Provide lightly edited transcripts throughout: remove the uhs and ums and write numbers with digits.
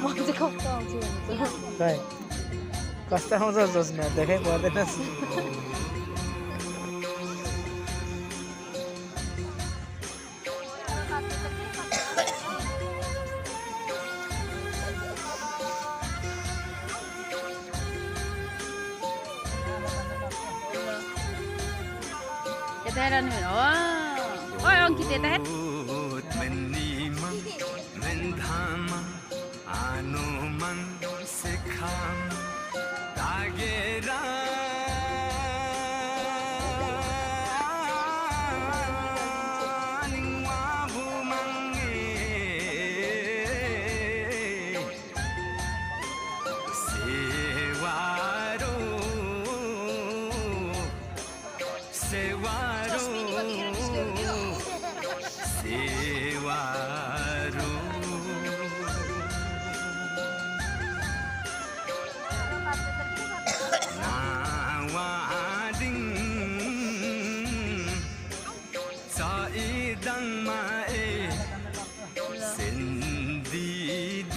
म चाहिँ कस्तो आउँछु भन्छ खै कस्तो आउँछ सोच्नु देखै पर्दैनस् Yata heran mi? Oi, Angkit yata het.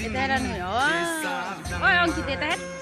Yata heran mi? Oi, Angkit yata het.